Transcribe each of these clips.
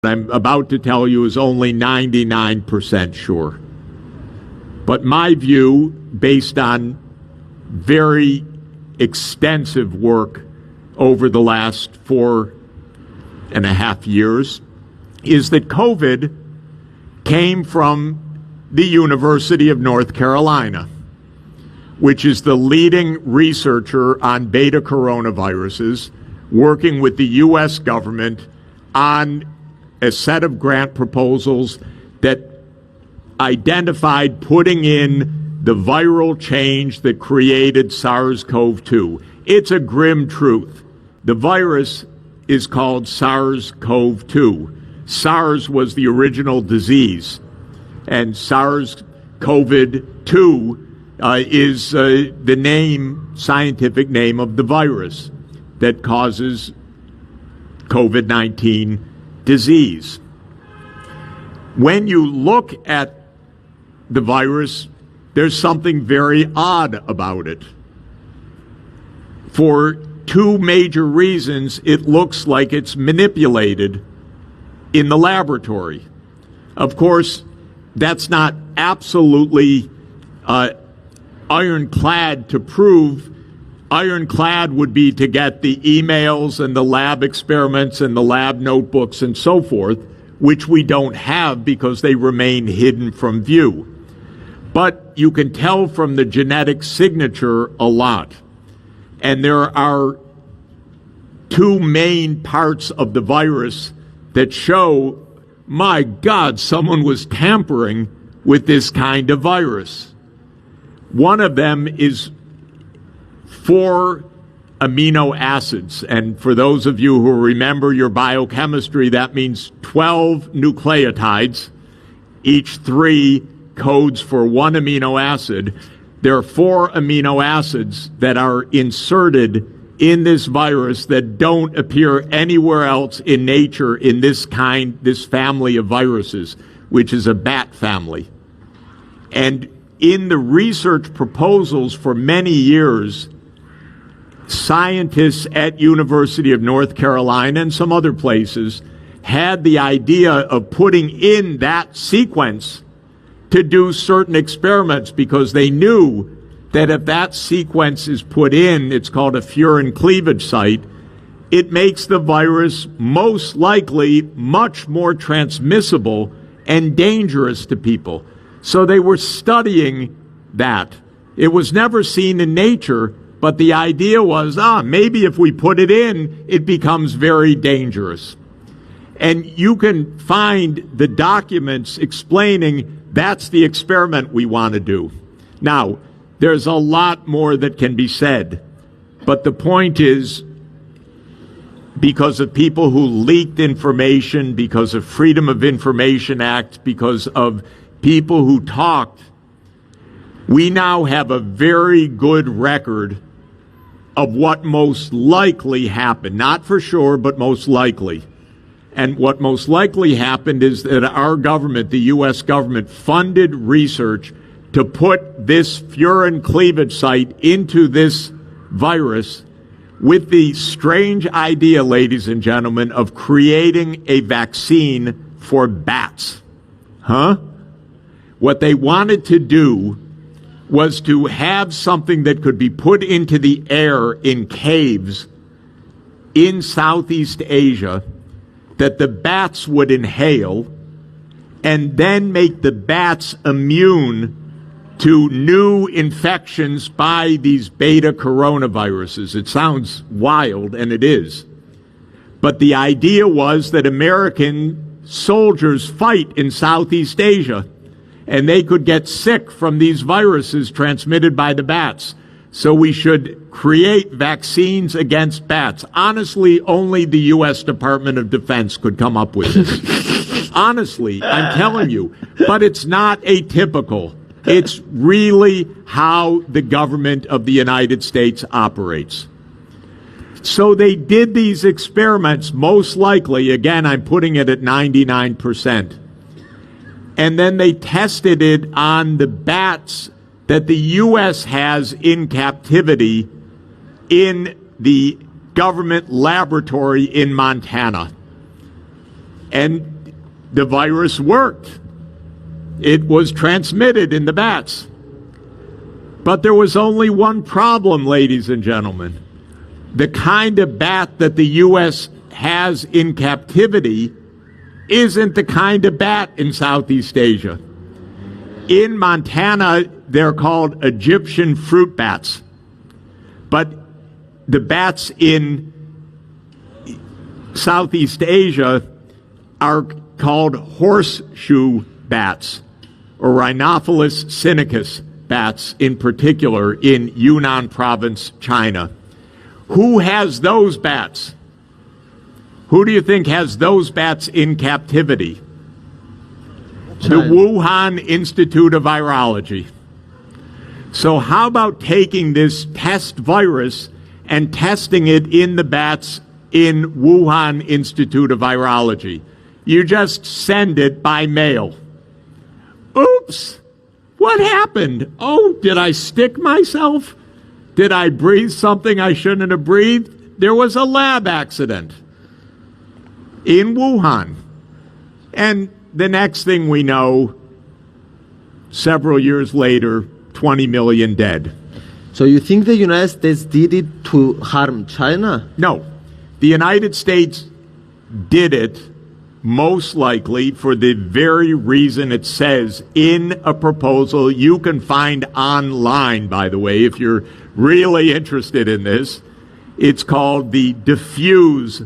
I'm about to tell you is only 99% sure. But my view, based on very extensive work over the last 4.5 years, is that COVID came from the University of North Carolina, which is the leading researcher on beta coronaviruses, working with the U.S. government on a set of grant proposals that identified putting in the viral change that created SARS-CoV-2. It's a grim truth. The virus is called SARS-CoV-2. SARS was the original disease, and SARS-CoV-2 is the scientific name of the virus that causes COVID-19 disease. When you look at the virus, there's something very odd about it. For two major reasons, it looks like it's manipulated in the laboratory. Of course, that's not absolutely ironclad to prove. Ironclad would be to get the emails and the lab experiments and the lab notebooks and so forth, which we don't have because they remain hidden from view. But you can tell from the genetic signature a lot. And there are two main parts of the virus that show, my God, someone was tampering with this kind of virus. One of them is 4 amino acids. And for those of you who remember your biochemistry, that means 12 nucleotides. Each 3 codes for 1 amino acid. There are 4 amino acids that are inserted in this virus that don't appear anywhere else in nature in this family of viruses, which is a bat family. And in the research proposals for many years, scientists at University of North Carolina and some other places had the idea of putting in that sequence to do certain experiments because they knew that if that sequence is put in, it's called a furin cleavage site, it makes the virus most likely much more transmissible and dangerous to people. So they were studying that. It was never seen in nature, but the idea was, maybe if we put it in, it becomes very dangerous. And you can find the documents explaining that's the experiment we want to do. Now, there's a lot more that can be said, but the point is, because of people who leaked information, because of Freedom of Information Act, because of people who talked, we now have a very good record of what most likely happened. Not for sure, but most likely. And what most likely happened is that our government, the U.S. government, funded research to put this furin cleavage site into this virus with the strange idea, ladies and gentlemen, of creating a vaccine for bats. What they wanted to do was to have something that could be put into the air in caves in Southeast Asia that the bats would inhale and then make the bats immune to new infections by these beta coronaviruses. It sounds wild, and it is. But the idea was that American soldiers fight in Southeast Asia, and they could get sick from these viruses transmitted by the bats. So we should create vaccines against bats. Honestly, only the U.S. Department of Defense could come up with this. Honestly, I'm telling you. But it's not atypical. It's really how the government of the United States operates. So they did these experiments, most likely, again, I'm putting it at 99%. And then they tested it on the bats that the U.S. has in captivity in the government laboratory in Montana. And the virus worked. It was transmitted in the bats. But there was only one problem, ladies and gentlemen. The kind of bat that the U.S. has in captivity isn't the kind of bat in Southeast Asia. In Montana, they're called Egyptian fruit bats. But the bats in Southeast Asia are called horseshoe bats, or Rhinophilus sinicus bats in particular in Yunnan province, China. Who has those bats? Who do you think has those bats in captivity? China. The Wuhan Institute of Virology. So how about taking this test virus and testing it in the bats in Wuhan Institute of Virology? You just send it by mail. Oops! What happened? Oh, did I stick myself? Did I breathe something I shouldn't have breathed? There was a lab accident in Wuhan. And the next thing we know, several years later, 20 million dead. So you think the United States did it to harm China? No. The United States did it most likely for the very reason it says in a proposal you can find online, by the way, if you're really interested in this. It's called the Diffuse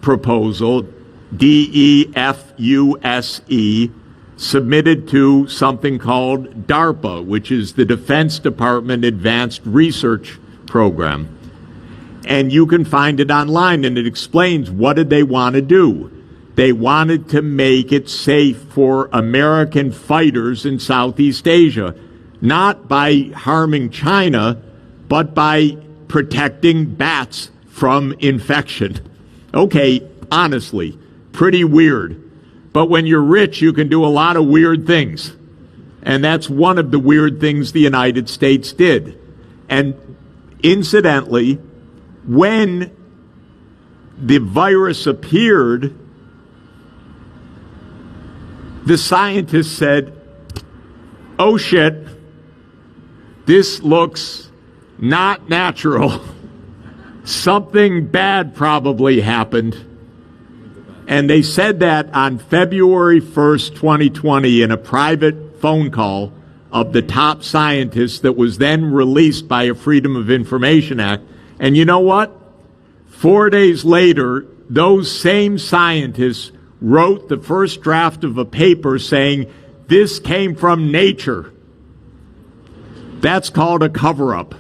proposal, DEFUSE, submitted to something called DARPA, which is the Defense Department Advanced Research Program. And you can find it online, and it explains what did they want to do. They wanted to make it safe for American fighters in Southeast Asia, not by harming China, but by protecting bats from infection. Okay, honestly, pretty weird. But when you're rich, you can do a lot of weird things. And that's one of the weird things the United States did. And incidentally, when the virus appeared, the scientists said, oh shit, this looks not natural. Something bad probably happened. And they said that on February 1st, 2020, in a private phone call of the top scientists that was then released by a Freedom of Information Act. And you know what? 4 days later, those same scientists wrote the first draft of a paper saying this came from nature. That's called a cover-up.